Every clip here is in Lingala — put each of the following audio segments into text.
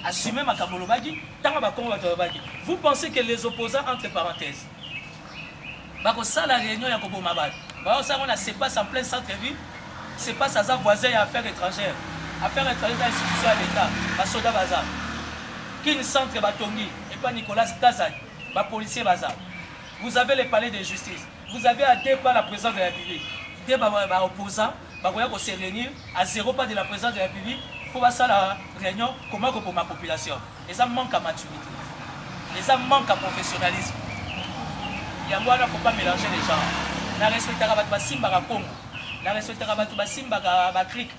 assumez ma Kamolobagi, vous pensez que les opposants, entre parenthèses, ça la réunion ya Kobomabad, ça se passe en plein centre-ville, c'est pas ça voisin et affaires étrangères. Affaires étrangères dans l'institution à l'État, Basoda Bazar, Kin Centre Batongi, et pas Nicolas Tazan, policier Bazar. Vous avez les palais de justice, vous avez à deux pas la présidence de la République. Des opposants, ils se réunir à 0 pas de la présidence de la République pour faire la réunion, comment pour ma population. Et ça manque à maturité, et ça manque à professionnalisme. Il y a moi, il ne faut pas mélanger les gens. La respecter à votre Simba Congo, la respecter à votre Simba Batrik,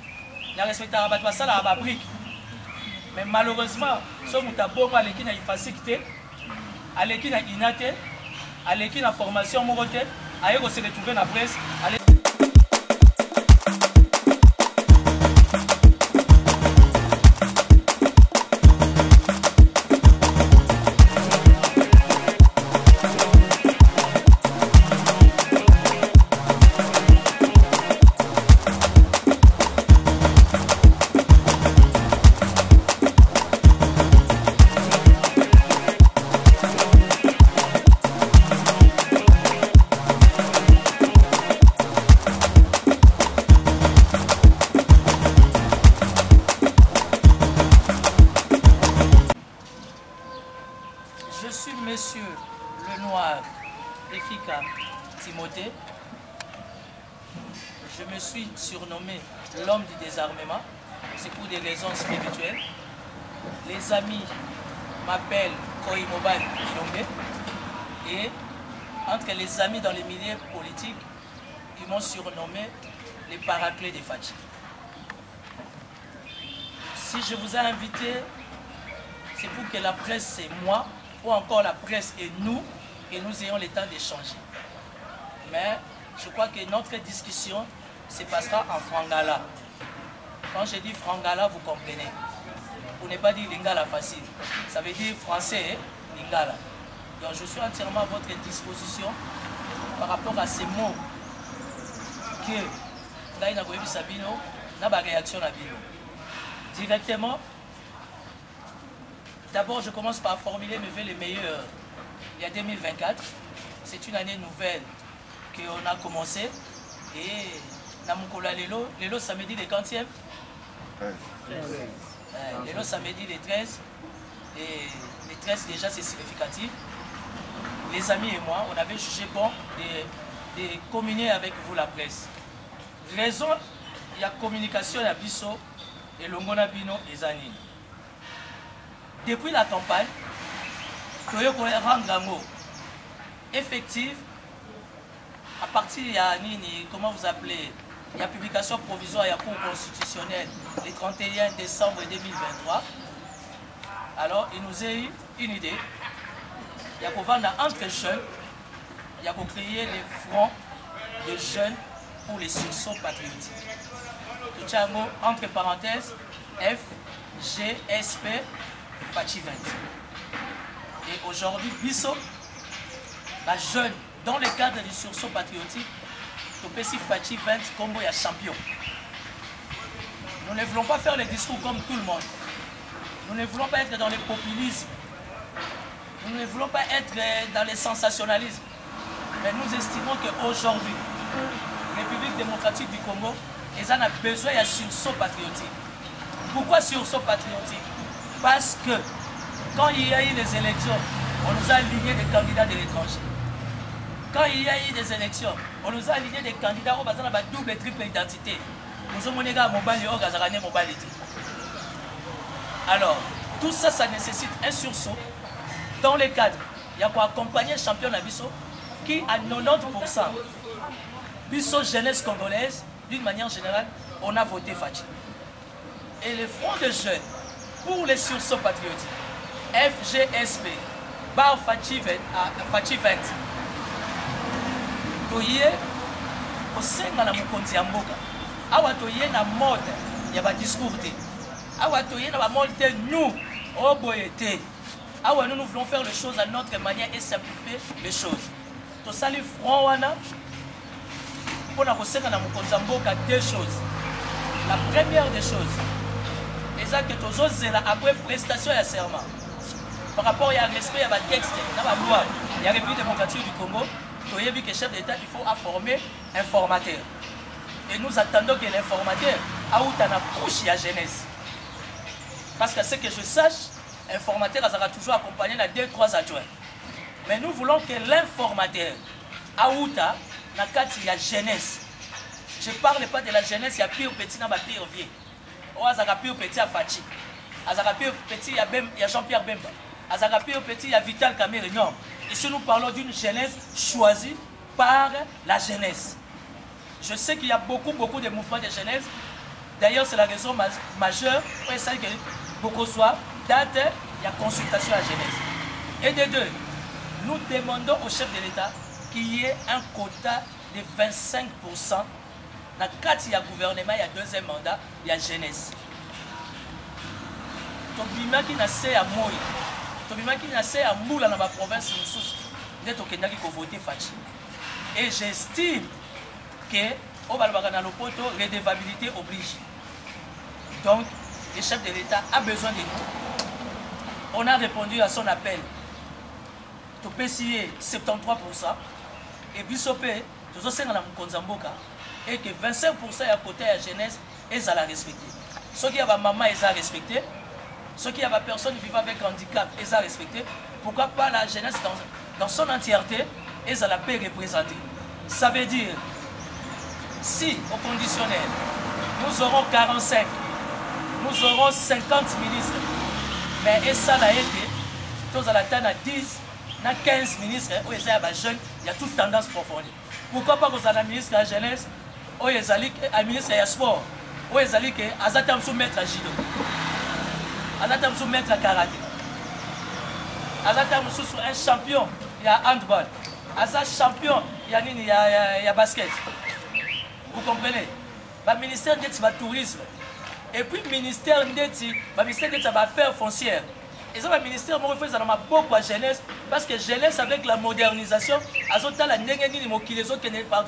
la respecter à votre Sala à Babrique. Mais malheureusement, ce qui est bon, à l'équipe de facilité, à l'équipe de inate, à l'équipe de formation, à se retrouver dans la presse. Je suis Monsieur le Noir, efficace Timothée. Je me suis surnommé l'homme du désarmement. C'est pour des raisons spirituelles. Les amis m'appellent Koimoban Ilombe. Et entre les amis dans les milieux politiques, ils m'ont surnommé les paraclés des Fachi. Si je vous ai invité, c'est pour que la presse et moi, ou encore la presse et nous ayons le temps d'échanger. Mais je crois que notre discussion se passera en frangala. Quand je dis frangala, vous comprenez. Pour ne pas dire lingala facile. Ça veut dire français, lingala. Donc je suis entièrement à votre disposition par rapport à ces mots que Naïna Goyebi Sabino n'a pas réaction à Bino. Directement, d'abord, je commence par formuler mes vœux les meilleurs. Il y a 2024, c'est une année nouvelle qu'on a commencé. Et Namukola Lelo samedi le 40e. Lelo samedi le 13. Et le 13 déjà c'est significatif. Les amis et moi, on avait jugé bon de communier avec vous la presse. Raison, il y a communication à Bisso et Longona Bino et Zanine. Depuis la campagne, Toyo Rangango effective à partir de comment vous appelez, il y a publication provisoire, il y a cours constitutionnel le 31 décembre 2023. Alors il nous a eu une idée. Il y a pour vendre entre jeunes, il y a pour créer les fronts de jeunes pour les sursauts patriotiques. Tout ça, entre parenthèses, FGSP Fachi 20. Et aujourd'hui, Bisso, la jeune, dans le cadre du sursaut patriotique, Topesi Fachi 20 comme il y a champion. Nous ne voulons pas faire les discours comme tout le monde. Nous ne voulons pas être dans le populisme. Nous ne voulons pas être dans le sensationnalisme. Mais nous estimons qu'aujourd'hui, la République démocratique du Congo, ils en ont besoin d'un sursaut patriotique. Pourquoi sursaut patriotique? Parce que quand il y a eu des élections, on nous a aligné des candidats de l'étranger. Quand il y a eu des élections, on nous a aligné des candidats qui ont une double et triple identité. Nous sommes des mobile et mobilité. Alors, tout ça, ça nécessite un sursaut. Dans les cadres, il y a pour accompagner le champion Bisso qui, à 90%, Bisso jeunesse congolaise, d'une manière générale, on a voté Fachi. Et le front de jeunes pour les sursauts patriotiques, FGSP, Bar Fachi 20, Toye, au sein de la Mukonzi Amboka, awa toye na mode, il y a pas discours. Awa toye na mode, nous, au boyete. Awa nous voulons faire les choses à notre manière et simplifier les choses. Tout ça, les front wana, pour la Mukonzi Amboka, deux choses. La première des choses, eza que tozozela après prestation ya serment par rapport à respect à texte dans la loi il y a République démocratique du Congo toyebi que chef d'État il faut former un formateur et nous attendons que l'informateur a outa na couche ya jeunesse parce que ce que je sache un formateur sera toujours accompagné de 2-3 adjoints mais nous voulons que l'informateur a outa na kati ya jeunesse. Je ne parle pas de la jeunesse, il y a pire petit dans ma pire vieux. Oh, il y a pire petit à Fachi. Il y a pire petit à Jean-Pierre Bemba. Il y a pire petit à Vital Kamere. Non. Ici, nous parlons d'une jeunesse choisie par la jeunesse. Je sais qu'il y a beaucoup de mouvements de jeunesse. D'ailleurs, c'est la raison majeure pour essayer que beaucoup soient date, il y a consultation à la jeunesse. Et de deux, nous demandons au chef de l'État qu'il y ait un quota de 25% dans le cadre du gouvernement, il y a deuxième mandat, il y a jeunesse. Tobima qui n'a pas à Moï, Tobima qui n'a pas à Moula dans ma province, nous avons voté Fachi. Et j'estime que au Balbagana Lopoto, redevabilité oblige. Donc, le chef de l'État a besoin de nous. On a répondu à son appel. Tu peux signer 73%. Et Bissopé, tu as dans la Mkonzamboka. Et que 25% à côté de la jeunesse, ils allaient respecter. Ceux qui ont maman, ils allaient respecter. Ceux qui ont personne vivant avec handicap, ils allaient respecter. Pourquoi pas la jeunesse dans son entièreté, ils allaient représenter. Ça veut dire, si au conditionnel, nous aurons 45, nous aurons 50 ministres, mais ça a été, tous à la tête à 10, 15 ministres, où ils sont jeunes, il y a toute tendance profonde. Pourquoi pas vous avez un ministre de la jeunesse, où ils allaient un ministre de sport, où ils allaient à soumettre à judo, à soumettre à karaté, à soumettre un champion, il y a handball, à champion, il y a basket. Vous comprenez? Le ministère du tourisme, et puis le ministère des affaires foncières. Et ça, le ministère m'a fait beaucoup de jeunesse, parce que jeunesse avec la modernisation, partout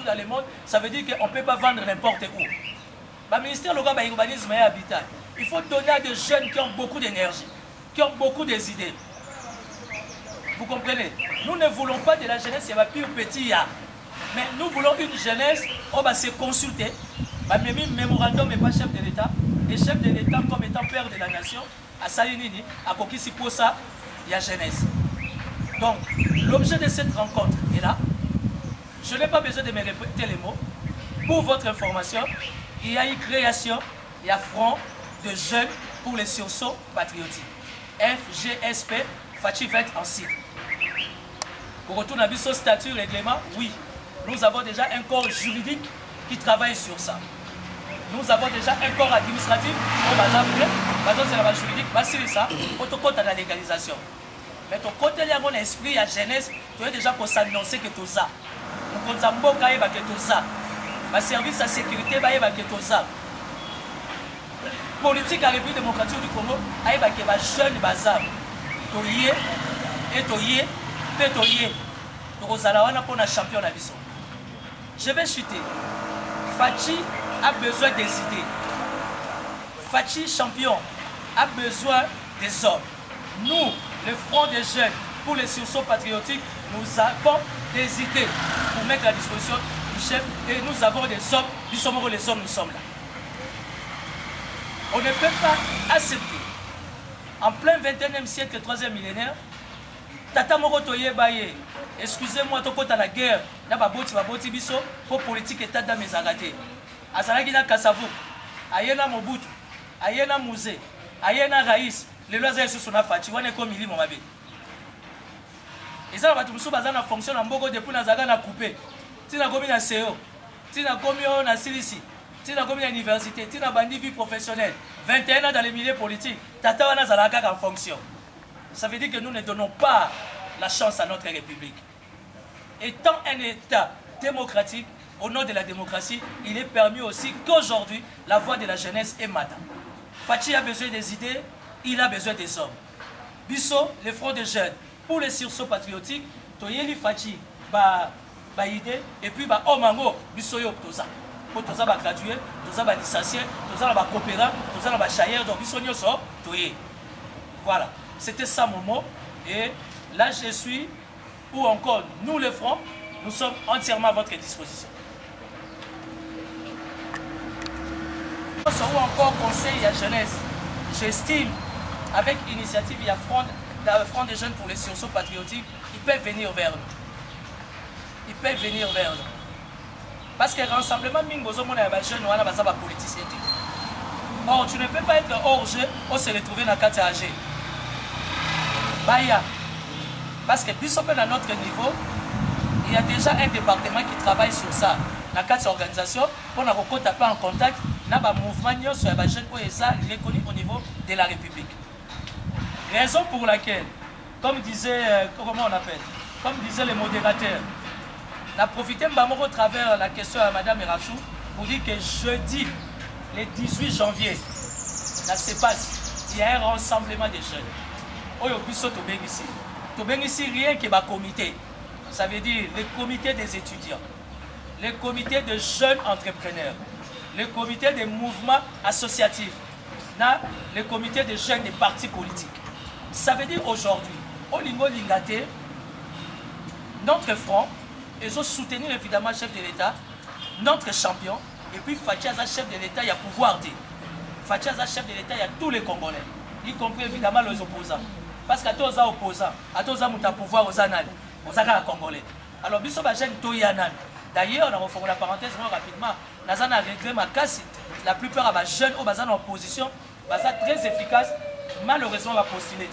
dans le monde, ça veut dire qu'on ne peut pas vendre n'importe où. Le ministère de l'urbanisme et habitat, il faut donner à des jeunes qui ont beaucoup d'énergie, qui ont beaucoup d'idées. Vous comprenez? Nous ne voulons pas de la jeunesse, il y a pire petit, mais nous voulons une jeunesse, on va se consulter, même mémorandum et pas chef de l'État, et chef de l'État comme étant père de la nation, à Salinini, à Kokisi pour ça, il y a jeunesse. Donc, l'objet de cette rencontre est là. Je n'ai pas besoin de me répéter les mots. Pour votre information, il y a une création, il y a front de jeunes pour les sursauts patriotiques. FGSP, Fachi va être en site. Pour retourner à ce statut règlement, oui. Nous avons déjà un corps juridique qui travaille sur ça. Nous avons déjà un corps administratif, c'est la juridique, c'est ça, autocote à la légalisation. Mais ton côté, il y a mon esprit, il y a jeunesse, tu as déjà pour s'annoncer que tout ça. Nous avons que tout ça. Ma service à sécurité, il y a que tout ça. Politique à la République démocratique du Congo, il y a que les jeunes bazar. Toyé, et toyé, et toyé. Nous allons pour un champion à Bissau. Je vais chuter. Fachi a besoin des idées. Fachi champion a besoin des hommes. Nous, le Front des jeunes pour les sursauts patriotiques, nous avons des idées pour mettre à disposition du chef et nous avons des hommes. Nous sommes les hommes, nous sommes là. On ne peut pas accepter en plein 21e siècle, 3e millénaire, Tata Morotoye Baye, excusez-moi, toko ta la guerre, na baboti biso pour politique état dans mes arrêtés. Azalaki na Kasavu, ayena Mobutu, ayena Musée, ayena Raïs, les lois sont sur la Fachi, on est comme il mabe. Et ça va tout le bazana fonctionne en Bogo depuis na zaga na coupé. Tina komi na CEO, tina komi na Silisi, tina komi na université, tina bandi vie professionnelle. 21 ans dans les milieux politiques, Tata wana zalaka en fonction. Ça veut dire que nous ne donnons pas la chance à notre République. Étant un État démocratique, au nom de la démocratie, il est permis aussi qu'aujourd'hui, la voix de la jeunesse est madame. Fachi a besoin des idées, il a besoin des hommes. Bisso, le Front des jeunes, pour les sursauts patriotiques, Toyeli Fachi, idée, et puis Omango, Bisso Yoptoza. pour tous les gradués, tous les licenciés, tous les coopérants, tous les chailleurs, donc ils sont tous. Voilà, c'était ça mon mot. Et là, je suis, ou encore nous le Front, nous sommes entièrement à votre disposition. Ou encore conseil à jeunesse, j'estime, avec l'initiative, il y a Front des jeunes pour les sursauts patriotiques, ils peuvent venir vers nous. Ils peuvent venir vers nous. Parce que le rassemblement, les jeunes sont des politiciens. Or, tu ne peux pas être hors jeu ou se retrouver dans le cadre AG. Parce que plus on peut à notre niveau, il y a déjà un département qui travaille sur ça. Dans le cadre de l'organisation, pour nous taper en contact avec un mouvement sur les jeunes qui est reconnu au niveau de la République. Raison pour laquelle, comme disait, comment on appelle, comme disaient les modérateurs, on a profité au travers la question à Mme Irachou pour dire que jeudi, le 18 janvier, ça se passe, il y a un rassemblement des jeunes. Ici, rien que le comité. Ça veut dire le comité des étudiants, le comité des jeunes entrepreneurs, le comité des mouvements associatifs, le comité des jeunes des partis politiques. Ça veut dire aujourd'hui, au Lingo Lingate, notre front, ils ont soutenu évidemment le chef de l'État, notre champion, et puis Fathiaza, chef de l'État, il y a pouvoir dire. Fathiaza, chef de l'État, il y a tous les Congolais, y compris évidemment les opposants. Parce qu'à tous les opposants, à tous les pouvoir aux annales, aux annales congolais. Alors, nous sommes jeunes Toyanan. D'ailleurs, on a refait la parenthèse rapidement. Nous avons réglé ma casse. La plupart des jeunes au bazar en opposition, très efficace, malheureusement, va postuler.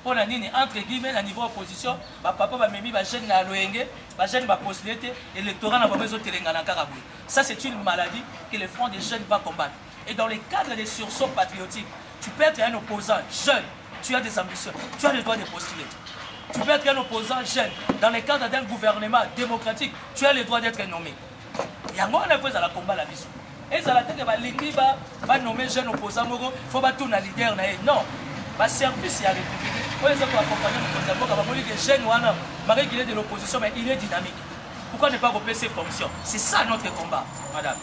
Pour la ligne, entre guillemets, à niveau opposition, papa va même jeune à l'ONG, jeune va postuler, et l'électorat n'a pas besoin de téléngana Karaboué. Ça, c'est une maladie que le Front des jeunes va combattre. Et dans le cadre des sursauts patriotiques, tu peux être un opposant jeune, tu as des ambitions, tu as le droit de postuler. Tu peux être un opposant jeune, dans le cadre d'un gouvernement démocratique, tu as le droit d'être nommé. Il y a un peu à la combat la mission. Et ça la tête va nommer jeune opposant, il faut pas tout leader. Non, le service est à la République. Pour accompagner le jeune, malgré qu'il est de l'opposition, mais il est dynamique. Pourquoi ne pas repérer ses fonctions? C'est ça notre combat, madame.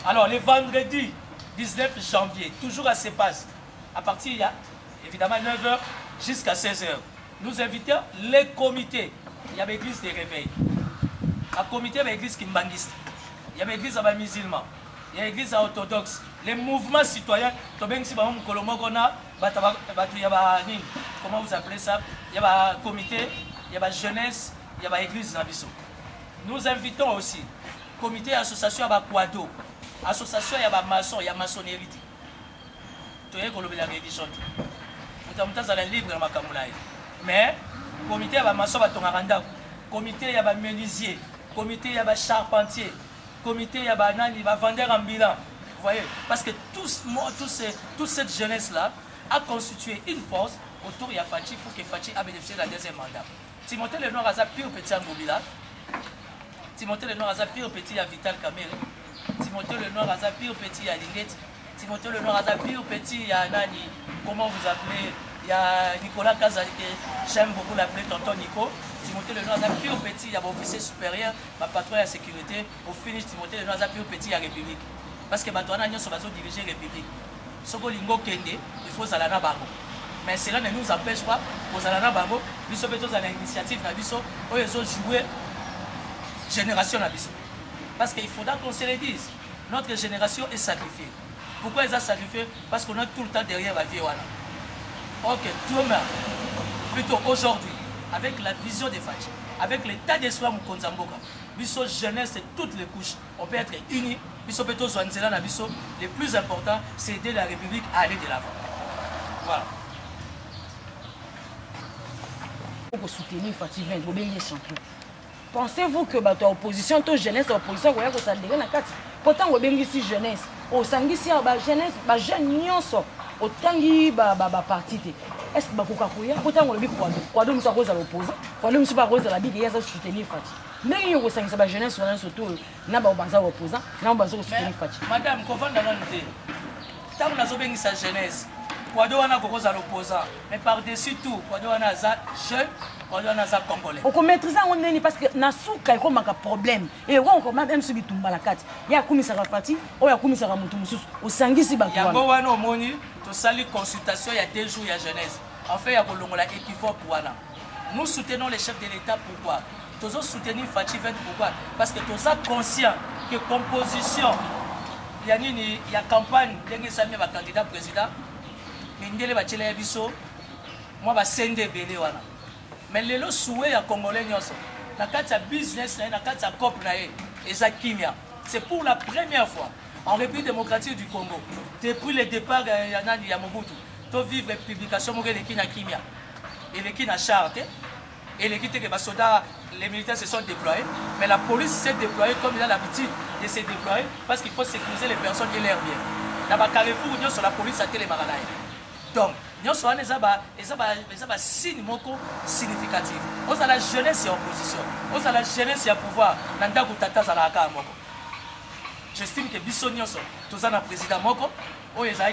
Alors, le vendredi 19 janvier, toujours à CEPAS, à partir, il y a évidemment 9h jusqu'à 16h. Nous invitons les comités. Il y a l'église des réveils. Un comité, il y a l'église kimbangiste. Il y a l'église à musulmans. Il y a l'église orthodoxe. Les mouvements citoyens, comment vous appelez ça? Il y a un comité, il y a la jeunesse, il y a l'église Nabiso. Nous invitons aussi comité, association à Quado. Association, il y a maçon, il y a maçonnerie. Tu es la religion. Mais comité, il y a maçon, il y a comité, il y a menuisier, comité, il y a charpentier, comité, il y a vendeur ambulant. Vous voyez? Parce que toute cette jeunesse-là a constitué une force autour de Fachi pour que Fachi a bénéficié de la deuxième mandat. Timothée Lenoir a pire petit à Ngobila. Timothée Lenoir a pire petit à Vital Kamel. Timothée Lenoir a pire petit à Linguette. Timothée Lenoir a pire petit à Nani. Comment vous appelez? Il y a Nicolas Kazali, j'aime beaucoup l'appeler tonton Nico. Timothée Lenoir a pire petit, il y a mon officier supérieur, ma patron de la sécurité. Au finish, Timothée Lenoir a pire petit à la République. Parce que Batouana Nyon sont diriger la République. Soko Lingo Kende, il faut Zalana Bango. Mais cela ne nous empêche pas, pour Zalana Bango, nous sommes tous à l'initiative, où ils ont joué génération Nabiso. Parce qu'il faudra qu'on se le dise, notre génération est sacrifiée. Pourquoi ils ont sacrifié? Parce qu'on a tout le temps derrière la vie. Ok, demain, plutôt aujourd'hui, avec la vision des Fachi, avec l'état d'espoir Moukonzamboka, Bisso jeunesse et toutes les couches, on peut être unis. Bisso Peto Zwanzela Nabiso, le plus important, c'est aider la République à aller de l'avant. Voilà. Pour soutenir Fachi 20, vous bien champion. Pensez-vous que votre opposition, toute jeunesse, opposition, vous avez que ça devient la carte. Pourtant, vous avez ici jeunesse. Au Sangisi, jeunesse, jeune nyonso, au Tangi, parti. Est-ce que vous avez pourtant, vous avez quoi de nous à l'opposant, quoi de nous à la bille, il y a soutenir Fachi. Mais vous avez que jeunesse, surtout, n'a pas besoin d'opposant, n'a pas besoin de soutenir Fachi. Madame, comment vous avez tant que nous avons sa jeunesse, quoi de nous à l'opposant, mais par-dessus tout, quoi de nous à jeune, on a ça congolais. On maîtrise ça on parce que na souka il comme un problème et on même ce qui tombe la carte. Il y a comme ça parti, ou il y a comme ça mutu mususu. Au sangisi ba. Il y a bon wana omoni to sali consultation il y a 2 jours il y a jeunesse. En fait il y a kolongola équivoque wana. Nous soutenons les chefs de l'État pourquoi? Tous soutenir Fachi 20 pourquoi? Parce que tous conscients que composition il y a campagne dernier samedi ba candidat président. Mindele ba tshela biso moi ba sende belé wana. Mais les souhaits à Congolais, na kati ya business, na kati ya COP na ye, eza kimia. C'est pour la première fois en République démocratique du Congo, depuis le départ de Mobutu, to vivre publication de l'équipe na kimia. Et l'équipe na charte, et l'équipe que soldats, les militaires se sont déployés, mais la police s'est déployée comme il a l'habitude de se déployer parce qu'il faut sécuriser les personnes et leurs biens. Dans le Carrefour, sur la police a télémaranaï. Donc, nous sommes un signe significatif. Nous avons la jeunesse et l'opposition. Nous avons la jeunesse et le pouvoir. J'estime que Bissot Nyonso, tous un président Moko,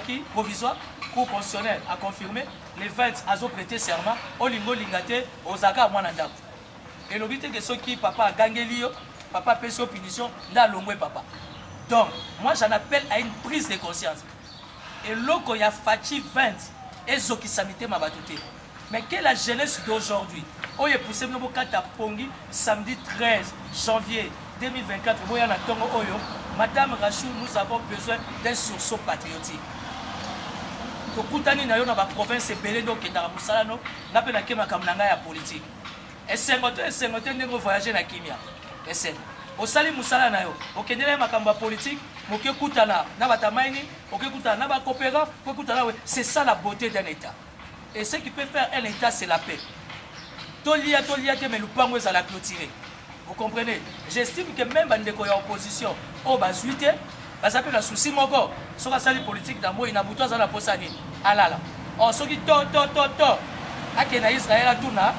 qui provisoire, cour constitutionnel a confirmé, les 20 ont prêté serment, au lingo lingate, aux aga Mwananda. Et le but est que ceux qui papa a gagné l'io, papa a payé punition, n'a l'ongwe papa. Donc, moi j'en appelle à une prise de conscience. Et l'autre, il y a Fachi 20 et Zoki Samité Mabatoute. Mais quelle est la jeunesse d'aujourd'hui? On est poussé à Pongi samedi 13 janvier 2024. Madame Rachou, nous avons besoin d'un sursaut patriotique. Tokutani na yo na ba province belé donc na musalano na pe na kema kamnanga ya politique. Et sengote ndenge voyager na kimia. Et c'est au sali musala na yo. Okendele makamba politique, moke kutana na batamaini, oke kutana na ba coopérant, oke kutana c'est ça la beauté d'un état. Et ce qui peut faire un état c'est la paix. Tolia que mais le pango ça la clôturer. Vous comprenez? J'estime que même dans les opposition, au bas suite, ça peut la souci moko. Sur la salle politique d'Ambo, il n'a pas besoin de la posani. Alala. On se dit to. Akena Israël a tout na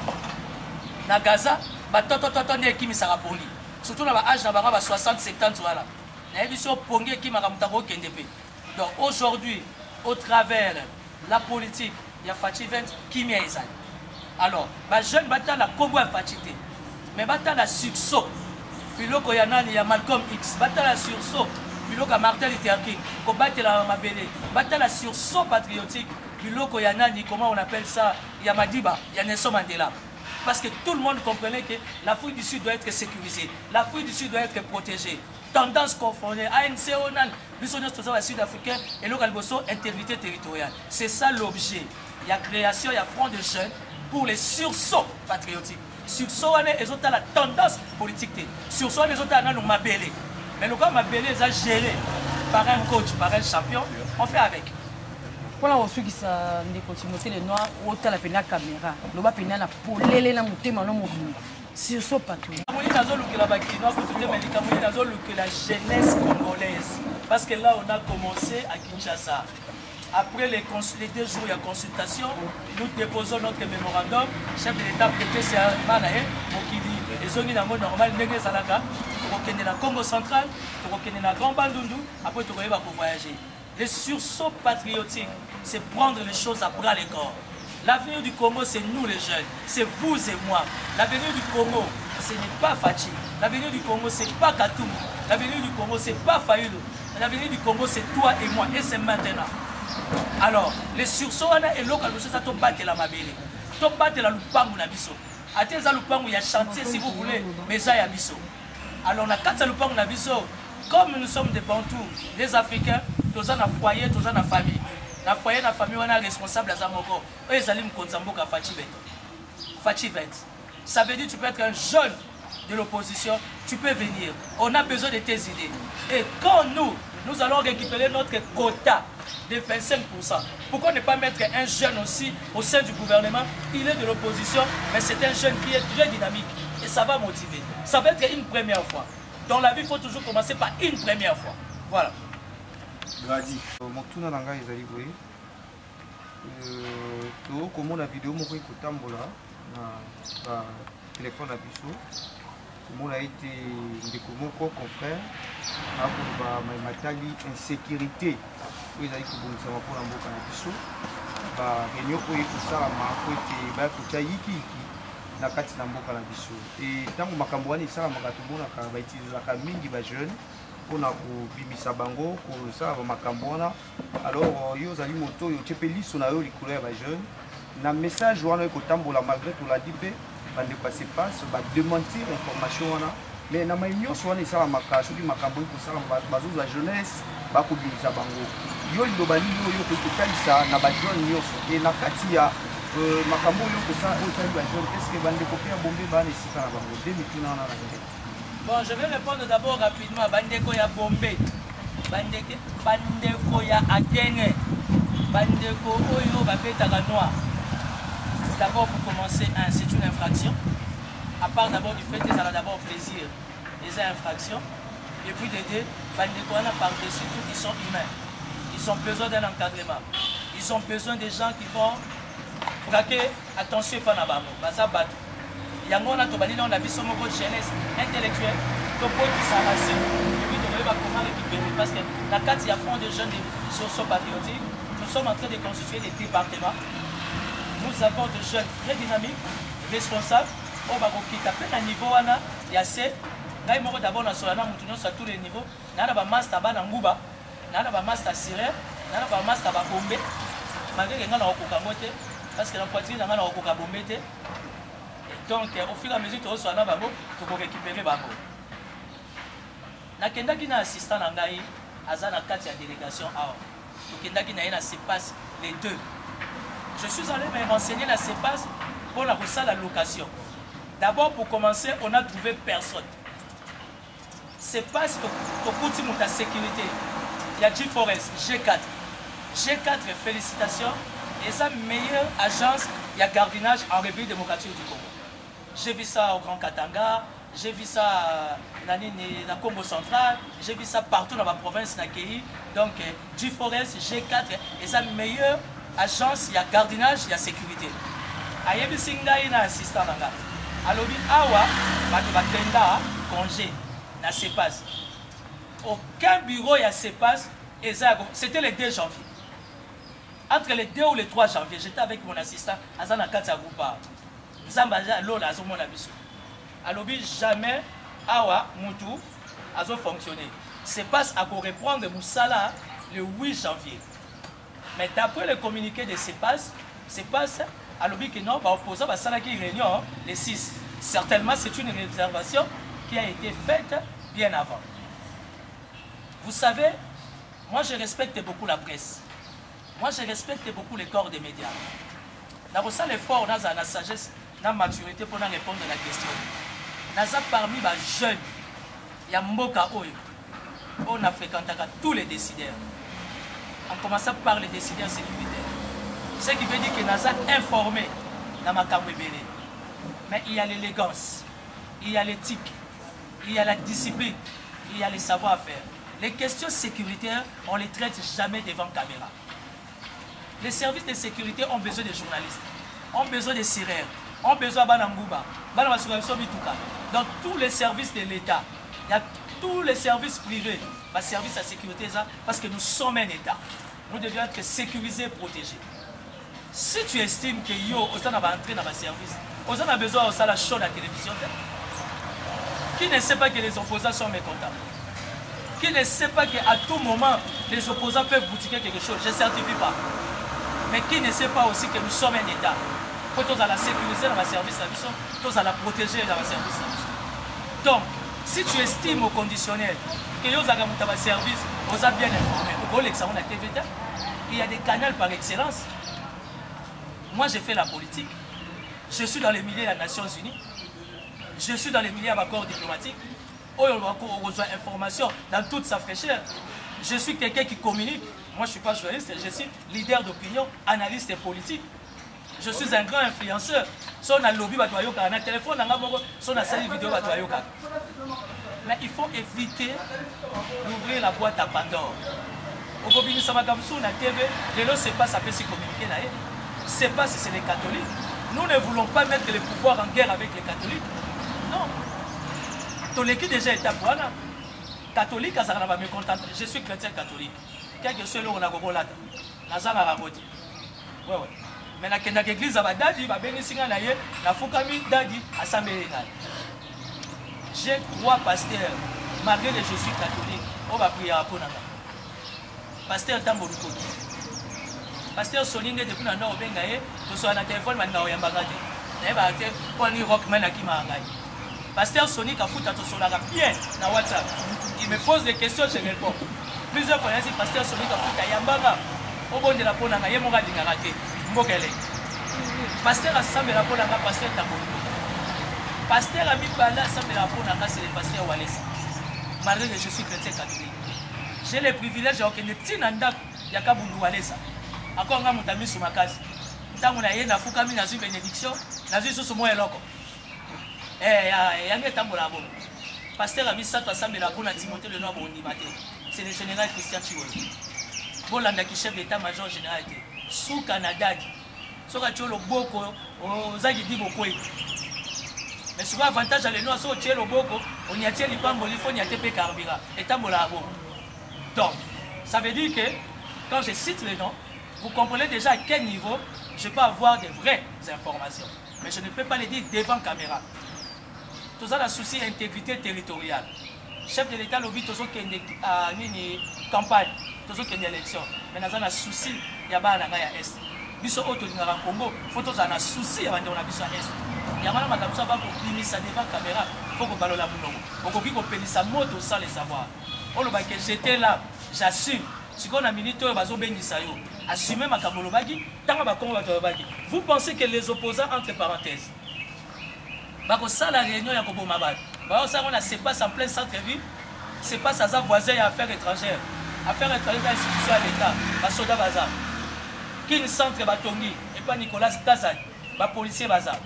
Gaza, ba to ne qui misara poni. Surtout dans l'âge na ba 60 70 voilà. Na émission pongé qui m'a ramutako kendepe. Donc aujourd'hui, au travers la politique, il y a Fachi 20 qui m'y est. Alors, ma jeune bataille la Congo a fatigué. Mais bataille la sursaut. Puis là, il y a Malcolm X. Bataille la sursaut. Puis là, il y a Martin Luther King. Bataille la Mabélé. Bataille la sursaut patriotique. Puis là, il y a Nani, comment on appelle ça? Il y a Madiba. Il y a Nelson Mandela. Parce que tout le monde comprenait que l'Afrique du Sud doit être sécurisée. L'Afrique du Sud doit être protégée. Tendance confondue. ANC, Onan, Bissonios, tout ça, les Sud-Africains. Et là, il y a intégrité territoriale. C'est ça l'objet. Il y a création, il y a front de jeunes pour les sursauts patriotiques. Sursaut, ils ont la tendance politique. Sursaut, ils ont la mabélé. Mais le cas mabélé est géré par un coach, par un champion. On fait avec. Pour la ceux qui sont des continuités les noirs, autant la pénale caméra. Le bas pénal pour les la montée maintenant mobile. Sursaut patriotique. La jeunesse congolaise. Parce que là, on a commencé à Kinshasa. Après les 2 jours de consultation, nous déposons notre mémorandum. Chef de l'État prêté serment pour qu'il dise les zones normales, pour le Congo central, pour le Grand Bandundu, après tu vas voyager. Le sursaut patriotique, c'est prendre les choses à bras les corps. L'avenir du Congo, c'est nous les jeunes, c'est vous et moi. L'avenir du Congo, ce n'est pas Fachi. L'avenir du Congo, ce n'est pas Katoum. L'avenir du Congo, ce n'est pas Fayoulou. L'avenir du Congo, c'est toi et moi, et c'est maintenant. Alors, les sursauts, et local, c'est ça, tu battes la mabélé. Tu battes la lupangu na biso. À tes lupangu, il y a chantier si vous voulez, mais ça, il y a biso. Alors, on a 4 lupangu na biso. Comme nous sommes des Bantous, les Africains, tous en foyer, tous en famille. La foyer, la famille, on est responsable à Zamoko. Eux, ils allaient me Konzamboka Fachi 20. Ça veut dire que tu peux être un jeune de l'opposition, tu peux venir. On a besoin de tes idées. Et quand nous allons récupérer notre quota de 25%. Pourquoi ne pas mettre un jeune aussi au sein du gouvernement? Il est de l'opposition, mais c'est un jeune qui est très dynamique. Et ça va motiver. Ça va être une première fois. Dans la vie, il faut toujours commencer par une première fois. Voilà. Gradi. Mon tour dans l'anga est arrivé. Comme la vidéo, mon frère Kotambola, na téléphone à Bissot. Mon a été mon confrère. A matali insécurité. Ils allaient pour nous savoir pour la mboka na Bissot. Ba réunion pour ça la marque était ba kuchaiki. na kati na mboka na biso. Et ntango makambo wana esalamaka tomonaka bautilisaka mingi bajeune mpona kobimisa bango kosala bamakambo wana. Alors yo ozali moto oyo otie mpe liso na yo likolo ya bajeune na message wana ekotambola malgré tolandi mpe bandeko ya sepasse badementir information wana. Mais na mai nyonso wana esalamaka soki makambo ekosalama bazozwa jeunesse bakobimisa bango. Yo liloba nini oyo kokotalisa na bajeune nyonso e na kati ya makambo oyo kosala oyo tali bajeune estce bandeko mpe ya bombe bana esika na bango nde mituna wana na nde? Bon, je vais répondre d'abord rapidement à Bandeko ya Bombay, Bandeko ya Akenge, Bandeko Oyo Babetaka Noir. D'abord pour commencer, c'est une infraction. À part d'abord du fait que ça a d'abord plaisir, les infractions. Et puis de deux, Bandeko Ana par-dessus tout, ils sont humains. Ils ont besoin d'un encadrement. Ils ont besoin des gens qui vont braquer attention pas na bango, baza bato. Yango na tobali on a biso moko jeunesse intellectuelle to poti sa racine et puis to va comment récupérer parce que la carte il y a fond de jeunes socio patriotiques. Nous sommes en train de constituer des départements. Nous avons des jeunes très dynamiques, responsables. On va quitter à peine à niveau wana ya c'est ngai moko d'abord na solana mutu nyonso à tous les niveaux na ba master ba na nguba na ba master siré na ba master ba bombe malgré nga na okoka ngote parce que la poitrine nga na okoka bombe te. Donc, au fur et à mesure que tu vas récupérer bango. Nakendaki na assistant nangai azana kati ya délégation awa. Tokendaki na yena sepasse les deux. Je suis allé me renseigner la sepasse pour la location. D'abord pour commencer, on a trouvé personne. Sepasse to kuti muta sécurité. Il y a G4S, G4. G4 félicitations et sa meilleure agence, il y a gardiennage en République démocratique du Congo. J'ai vu ça au Grand Katanga, j'ai vu ça dans Congo central, j'ai vu ça partout dans ma province, donc G4S, G4, et sa meilleure agence, il y a gardiennage, il y a sécurité. Ayebi singa ina assistant nanga. Alobi awa, bato bakenda congé, na sepasse. Aucun bureau y a sepasse, c'était le 2 janvier. Entre le 2 ou le 3 janvier, j'étais avec mon assistant, Azana Katia Goupa. Alobi jamais awa mutu azo fonctionner. C'est pas à reprendre Moussala le 8 janvier. Mais d'après le communiqué de CEPAS, alobi que non, opposant à ça qui réunion le 6. Certainement c'est une réservation qui a été faite bien avant. Vous savez, moi je respecte beaucoup la presse. Moi je respecte beaucoup les corps des médias. Dans ça l'effort, on a la sagesse, la maturité pour répondre à la question. Naza parmi les jeunes, il y a Mboka Oyo. On a fréquenté tous les décideurs. En commençant par les décideurs sécuritaires. Ce qui veut dire que Naza informé dans ma Kamwebele. Mais il y a l'élégance, il y a l'éthique, il y a la discipline, il y a le savoir-faire. Les questions sécuritaires, on ne les traite jamais devant caméra. Les services de sécurité ont besoin de journalistes, ont besoin de sirènes, ont besoin de Banangouba, dans tous les services de l'État, il y a tous les services privés, les services de sécurité, parce que nous sommes un État. Nous devions être sécurisés et protégés. Si tu estimes que yo, on va entrer dans le service, on a besoin de la show de la télévision, qui ne sait pas que les opposants sont mécontents, qui ne sait pas qu'à tout moment, les opposants peuvent boutiquer quelque chose, je ne certifie pas. Mais qui ne sait pas aussi que nous sommes un État. Il faut la sécuriser dans le service de la mission, il faut la protéger dans le service de la mission. Donc, si tu estimes au conditionnel que vous avez un service, vous êtes bien informé, il y a des canaux par excellence. Moi, j'ai fait la politique. Je suis dans les milieux des Nations Unies. Je suis dans les milieux de corps diplomatiques. On reçoit information dans toute sa fraîcheur. Je suis quelqu'un qui communique. Moi, je ne suis pas journaliste, je suis leader d'opinion, analyste politique. Je suis un grand influenceur. Si on a lobby, on a un téléphone, si on a une vidéo, mais il faut éviter d'ouvrir la boîte à Pandore. Au Bobini Samakamsou, on a TV, les lots, c'est pas ça peut se communiquer. C'est pas si c'est les catholiques. Nous ne voulons pas mettre les pouvoirs en guerre avec les catholiques. Non. Toleki déjà est à Boana. Catholique, je suis chrétien catholique. Quel que soit le on a gogolata. Nazana ragote. Ouais. Mais na kenda l'église aba dadi ba bengisinga na ye na fukami dadi assemblée ngai. J'ai 3 pasteurs malgré que je suis catholique. On va prier pour nanga. Pasteur Tambo Lukoti. Pasteur Solinge depuis na nord benga ye to so na téléphone manga oyamba ngate. Na ba te poni rockman akima ngai. Pasteur Sony Kafuta to solaka bien na WhatsApp. Il me pose des questions, je réponds. Plusieurs fois, il dit Pasteur Sony Kafuta yambanga. Obonde la pona nga ye mo ga dingaka te. Mbokele. Pasteur assemble la pona nga pasteur Tambo. Pasteur Ami Bala assemble la pona nga c'est le pasteur Walesa. Malgré que je suis chrétien catholique. J'ai le privilège de ne tina ndak ya kabundu Walesa. Encore nga mutami sur ma case. Tango na ye na fukami na zu bénédiction, na zu susu mo eloko. Yange tambola bon. Pasteur Ami Sato assemble la pona Timothée le nom bondi maté. C'est le général Christian Chiwoli. Bolanda qui chef d'état-major général était sous Canada. Soka tio loboko ozaki di bokoi. Mais souvent avantage à l'eno so tio loboko on y a tio lipambo lifo ni atepe carburant et tambola bon. Donc ça veut dire que quand je cite les noms, vous comprenez déjà à quel niveau je peux avoir de vraies informations. Mais je ne peux pas les dire devant caméra. Tout ça la souci intégrité territoriale. Chef de l'État lobby toujours qu'il y a une campagne, toujours qu'il y a une élection. Mais nous avons un souci, il y a un est. Biso auto ngara Congo, photo za na souci ya bande on a biso est. Ya mala madame ça va pour limiter devant caméra, faut que balola bulongo. Okoki ko pelisa moto sans le savoir. On le que j'étais là, j'assume. Si on a minute bazo bengisa yo, assumer makabolo bagi, tanga ba Congo ba bagi. Vous pensez que les opposants entre parenthèses bako ça la réunion ya kobo mabad. Ba ça on a c'est pas en plein centre-ville, c'est pas ça voisin et affaires étrangères. Affaires étrangères dans l'institution à l'État, ba soda bazar. Qui centre Batongi et pas Nicolas Kazan, ma policier bazar.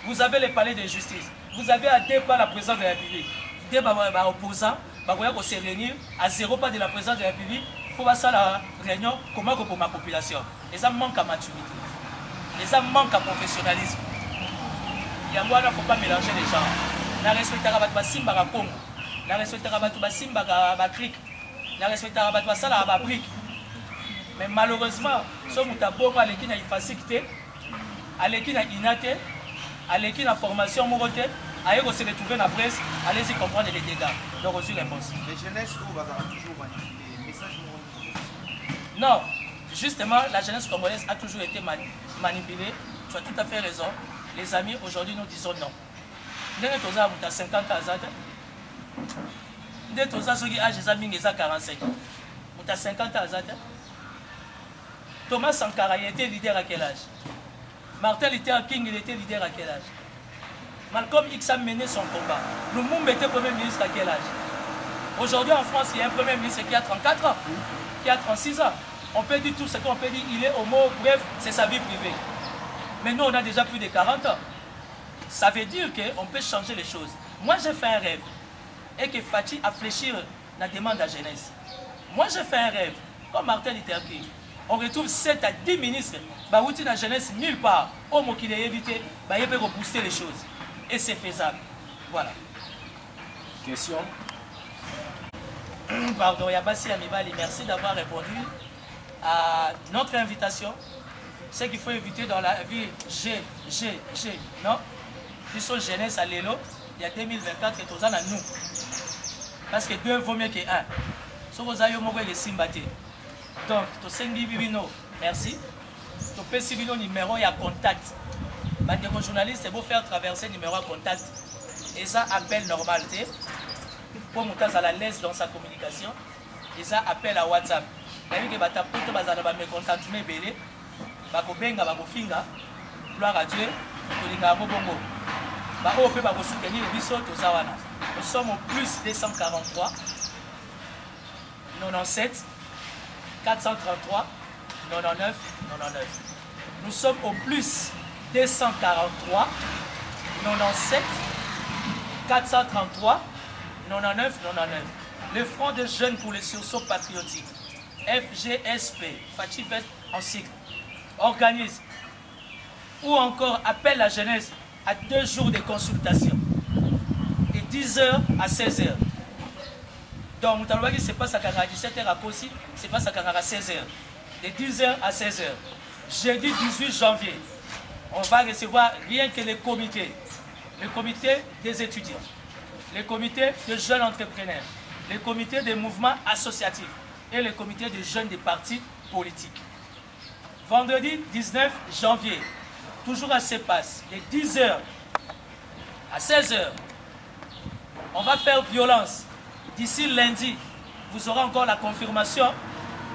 Vous avez le palais de justice. Vous avez à deux pas la présidence de la République. Deux opposants, va se réunir à 0 pas de la présidence de la République pour faire ça la réunion comment pour ma population. Et ça manque à maturité. Et ça manque à professionnalisme. Il y a moi, il ne faut pas mélanger les gens. La respecter à Batba Simba à Congo. La respecter à Batba Simba à Batrik. La respecter à Batba Sala à Babrik. Mais malheureusement, ce moutabo à l'équipe a facilité, à l'équipe a inaté, à l'équipe a formation moroté, à eux se retrouver dans la presse, allez-y comprendre les dégâts. Donc reçu réponse. Les jeunesses toujours manipulées, message non, justement, la jeunesse congolaise a toujours été manipulée. Tu as tout à fait raison. Les amis, aujourd'hui nous disons non. Nous avons 50 ans à Zad. Nous avons 45. Nous avons 50 ans à Zad. Thomas Sankara, il était leader à quel âge? Martin Luther King, il était leader à quel âge? Malcolm X a mené son combat. Lumumba était premier ministre à quel âge? Aujourd'hui en France, il y a un premier ministre qui a 34 ans, qui a 36 ans. On peut dire tout ce qu'on peut dire, il est homo, bref, c'est sa vie privée. Mais nous, on a déjà plus de 40 ans. Ça veut dire qu'on peut changer les choses. Moi, j'ai fait un rêve. Et que Fatih a fléchi la demande de la jeunesse. Moi, j'ai fait un rêve. Comme Martin Luther King. On retrouve 7 à 10 ministres. Bah, où la jeunesse nulle part. Au mot qu'il est évité, bah, il peut rebooster les choses. Et c'est faisable. Voilà. Question. Pardon, Yabassi Amibali, merci d'avoir répondu à notre invitation. Ce qu'il faut éviter dans la vie, non? Ils sont jeunesse à l'élo, il y a 2024 et tous à nous. Parce que 2 vaut mieux que 1. Si vous avez un Simbati. Donc, tu sais, merci. Tu peux suivre le numéro, il y a contact. Les journalistes, c'est beau faire traverser le numéro à contact. Et ça, appel normalité. Pour monter à la l'aise dans sa communication. Et ça, appel à WhatsApp. Il y a des mécontentement belé. Bakobenga bakofinga gloire à Dieu tolinga bongo ba o pe ba ko soutenir biso to zawana nous sommes au plus 243 97 433 99 99 nous sommes au plus 243 97 433 99 99 le Front des jeunes pour les sursauts patriotiques FGSP Fatih en cycle organise ou encore appelle la jeunesse à 2 jours de consultation de 10h à 16h. Donc, c'est pas ça qu'à 17h à Possi, c'est pas ça qu'à 16h. De 10h à 16h. jeudi 18 janvier, on va recevoir rien que les comités. Le comité des étudiants, le comité des jeunes entrepreneurs, le comité des mouvements associatifs et le comité des jeunes des partis politiques. Vendredi 19 janvier, toujours à CEPAS, de 10h à 16h, on va faire violence. D'ici lundi, vous aurez encore la confirmation,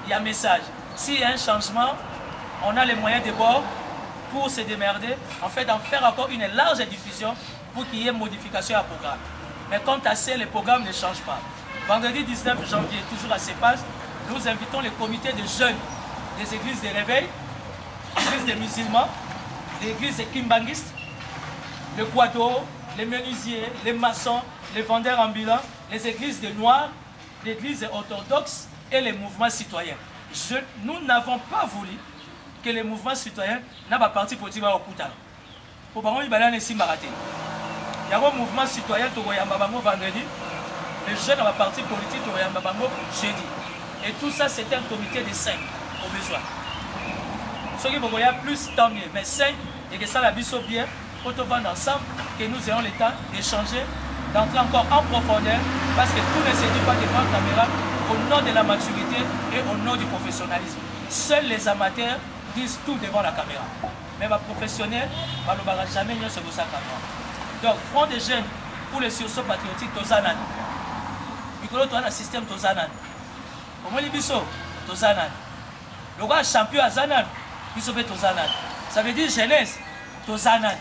il y a un message. S'il y a un changement, on a les moyens de bord pour se démerder, en fait d'en faire encore une large diffusion pour qu'il y ait modification à programme. Mais quant à ça, le programme ne change pas. Vendredi 19 janvier, toujours à CEPAS, nous invitons les comités de jeunes des églises de réveil, l'église des musulmans, l'église des kimbanguistes, le Guado, les menuisiers, les maçons, les vendeurs ambulants, les églises des noirs, l'église orthodoxe et les mouvements citoyens. Nous n'avons pas voulu que les mouvements citoyens n'aient pas parti politique au Kouta. Pour que nous puissions rater. Il y a un mouvement citoyen qui est vendredi, les jeunes dans la parti politique qui est jeudi. Et tout ça, c'est un comité de 5 au besoin. Ceux qui vont plus, tant mieux. Mais 5, et que ça la bise bien, pour te vendre ensemble, que nous ayons le temps d'échanger, d'entrer encore en profondeur, parce que tout ne se dit pas devant la caméra, au nom de la maturité et au nom du professionnalisme. Seuls les amateurs disent tout devant la caméra. Mais les professionnels ne vont jamais mieux se poser à caméra. Donc, Front des jeunes pour le sursaut patriotique, Tozanan. Mikolo, tu as un système Tozanan. Au moins, les bisous, Tozanan. Le roi champion à Zanan, bisous Tozanan. Ça veut dire jeunesse, Tozanan.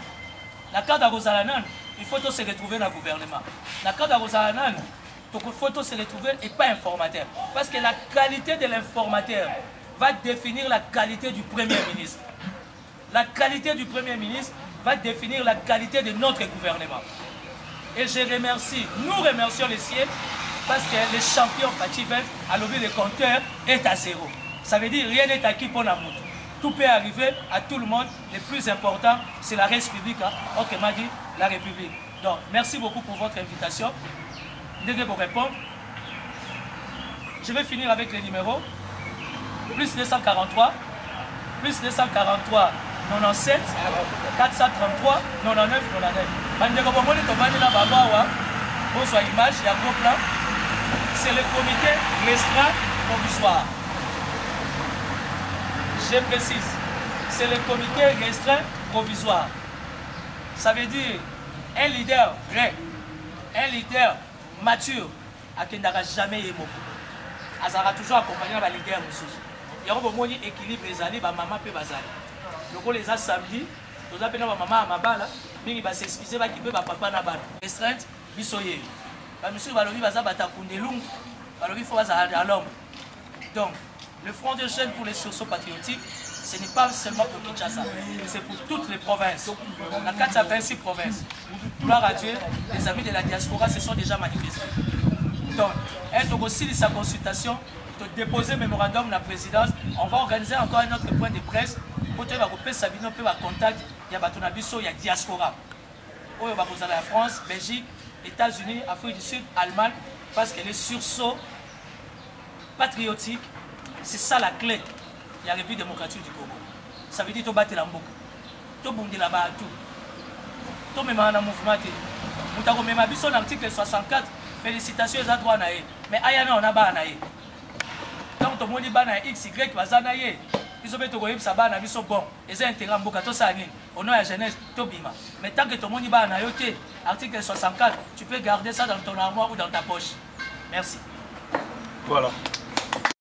La carte à Rosalanan, il faut se retrouver dans le gouvernement. La carte à Rosalanan, il faut se retrouver et pas informateur. Parce que la qualité de l'informateur va définir la qualité du Premier ministre. La qualité du Premier ministre va définir la qualité de notre gouvernement. Et je remercie, nous remercions les siens parce que les champions Fativen à l'objet le compteur est à 0. Ça veut dire rien n'est acquis pour la moto. Tout peut arriver à tout le monde. Le plus important, c'est la République. Autrement dit, la République. Donc, merci beaucoup pour votre invitation. Dès que vous répondre, je vais finir avec les numéros. Plus 243, plus 243, 97, 433, 99, 99. Bonsoir, image, il y a un gros plan. C'est le comité restreint provisoire. Je précise, c'est le comité restreint provisoire. Ça veut dire un leader vrai, un leader mature, qui n'aura jamais été mot. Il sera toujours accompagné par les leaders. Il y a un équilibre, les années, maman peut bazali. Donc, les a samedi, nous avons maman à ma balle, mais il va s'excuser, il va papa na balle. Restreinte, bisoye. Monsieur Balobi va s'abattre Kundelung, Balobi faut à l'homme. Donc, le Front de jeunes pour les sursauts patriotiques, ce n'est pas seulement pour Kinshasa, c'est pour toutes les provinces. La 426 provinces. Gloire à Dieu, les amis de la diaspora se sont déjà manifestés. Donc, être aussi de sa consultation, de déposer mémorandum de la présidence, on va organiser encore un autre point de presse pour te regrouper Sabino, pour contact, il y a Batonabiso, il y a diaspora. Il y a la France, Belgique, États-Unis, Afrique du Sud, Allemagne, parce que les sursauts patriotiques, c'est ça la clé. Il y a la République démocratique du Congo. Ça veut dire que tu bats la mbouka. Tu bouges là-bas tout. Tu mets un mouvement. Tu as même abusé l'article 64. Félicitations aux droits naïs. Mais ayana on a pas naïs. Donc tu mondes bana X Y vas naïs. Ils ont fait que ça bana biso bon. Et c'est intérêt mbouka to ça ni. Au nom de la jeunesse to bima. Mais tant que tu mondes bana yoté article 64, tu peux garder ça dans ton armoire ou dans ta poche. Merci. Voilà.